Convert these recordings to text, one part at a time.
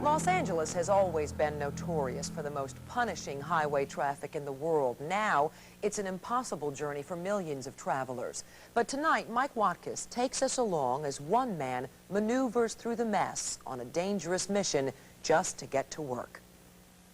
Los Angeles has always been notorious for the most punishing highway traffic in the world. Now, it's an impossible journey for millions of travelers. But tonight, Mike Watkiss takes us along as one man maneuvers through the mess on a dangerous mission just to get to work.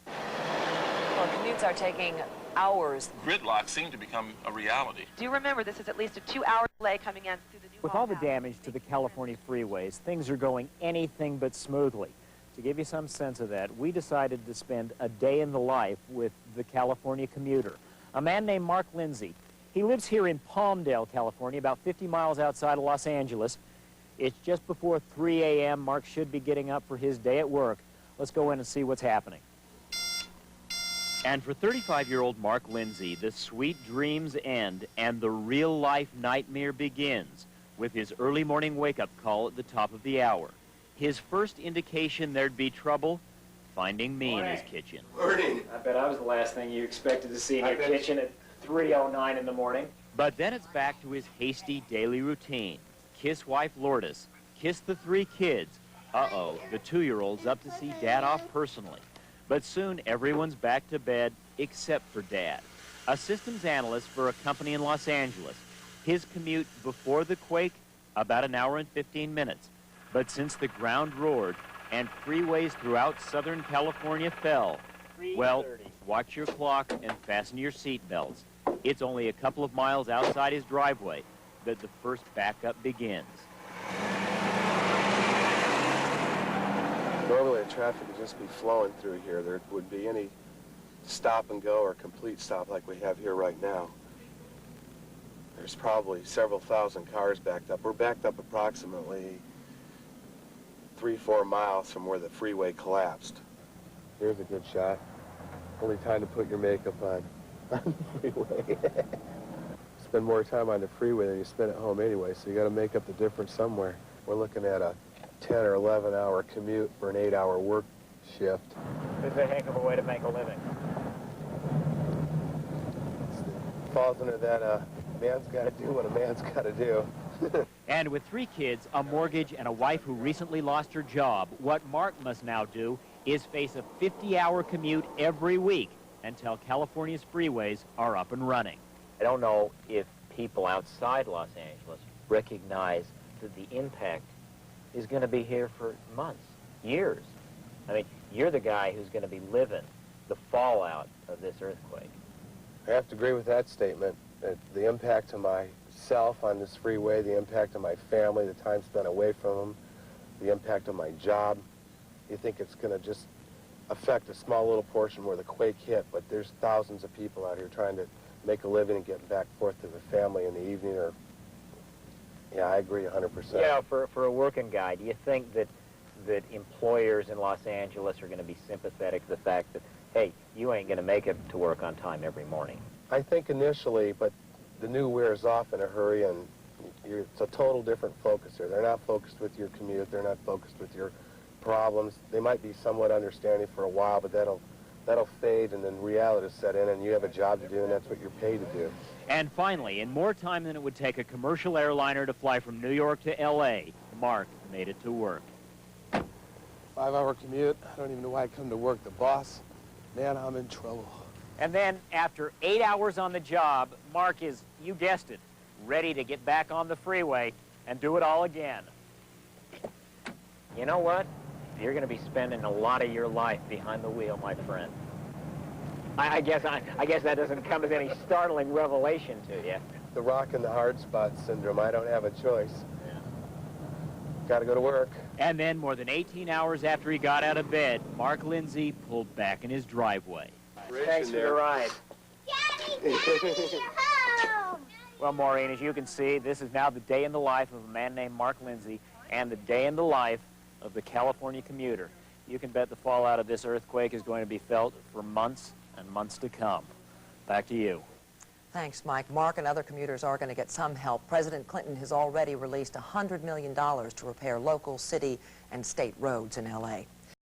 Well, commutes are taking hours. Gridlock seemed to become a reality. Do you remember this is at least a 2-hour delay coming in through the new With all the damage to the California freeways, things are going anything but smoothly. To give you some sense of that, we decided to spend a day in the life with the California commuter, a man named Mark Lindsay. He lives here in Palmdale, California, about 50 miles outside of Los Angeles. It's just before 3 a.m. Mark should be getting up for his day at work. Let's go in and see what's happening. And for 35-year-old Mark Lindsay, the sweet dreams end and the real-life nightmare begins with his early morning wake-up call at the top of the hour. His first indication there'd be trouble, finding me in his kitchen. Morning. I bet I was the last thing you expected to see in your kitchen at 3:09 in the morning. But then it's back to his hasty daily routine. Kiss wife Lourdes, kiss the 3 kids. Uh-oh, the 2-year-old's up to see Dad off personally. But soon everyone's back to bed except for Dad, a systems analyst for a company in Los Angeles. His commute before the quake, about an hour and 15 minutes. But since the ground roared and freeways throughout Southern California fell, well, watch your clock and fasten your seat belts. It's only a couple of miles outside his driveway that the first backup begins. Normally the traffic would just be flowing through here. There would be any stop and go or complete stop like we have here right now. There's probably several thousand cars backed up. We're backed up approximately 3-4 miles from where the freeway collapsed. Here's a good shot. Only time to put your makeup on the freeway. Spend more time on the freeway than you spend at home anyway, so you got to make up the difference somewhere. We're looking at a 10 or 11 hour commute for an 8-hour work shift. It's a heck of a way to make a living. It falls into that man's got to do what a man's got to do. And with 3 kids, a mortgage, and a wife who recently lost her job, what Mark must now do is face a 50-hour commute every week until California's freeways are up and running. I don't know if people outside Los Angeles recognize that the impact is going to be here for months, years. I mean, you're the guy who's going to be living the fallout of this earthquake. I have to agree with that statement. The impact to myself on this freeway, the impact on my family, the time spent away from them, the impact on my job. You think it's going to just affect a small little portion where the quake hit, but there's thousands of people out here trying to make a living and get back and forth to their family in the evening. Or, yeah, I agree 100%. Yeah, for a working guy, do you think that employers in Los Angeles are going to be sympathetic to the fact that, hey, you ain't going to make it to work on time every morning? I think initially, but the new wears off in a hurry, and it's a total different focus here. They're not focused with your commute. They're not focused with your problems. They might be somewhat understanding for a while, but that'll fade, and then reality will set in, and you have a job to do, and that's what you're paid to do. And finally, in more time than it would take a commercial airliner to fly from New York to L.A., Mark made it to work. 5-hour commute. I don't even know why I come to work. The boss, man, I'm in trouble. And then, after 8 hours on the job, Mark is, you guessed it, ready to get back on the freeway and do it all again. You know what? You're going to be spending a lot of your life behind the wheel, my friend. I guess that doesn't come as any startling revelation to you. The rock and the hard spot syndrome. I don't have a choice. Yeah. Got to go to work. And then, more than 18 hours after he got out of bed, Mark Lindsay pulled back in his driveway. Thanks for the ride. Daddy, you're home! Well, Maureen, as you can see, this is now the day in the life of a man named Mark Lindsay and the day in the life of the California commuter. You can bet the fallout of this earthquake is going to be felt for months and months to come. Back to you. Thanks, Mike. Mark and other commuters are going to get some help. President Clinton has already released $100 million to repair local, city, and state roads in L.A.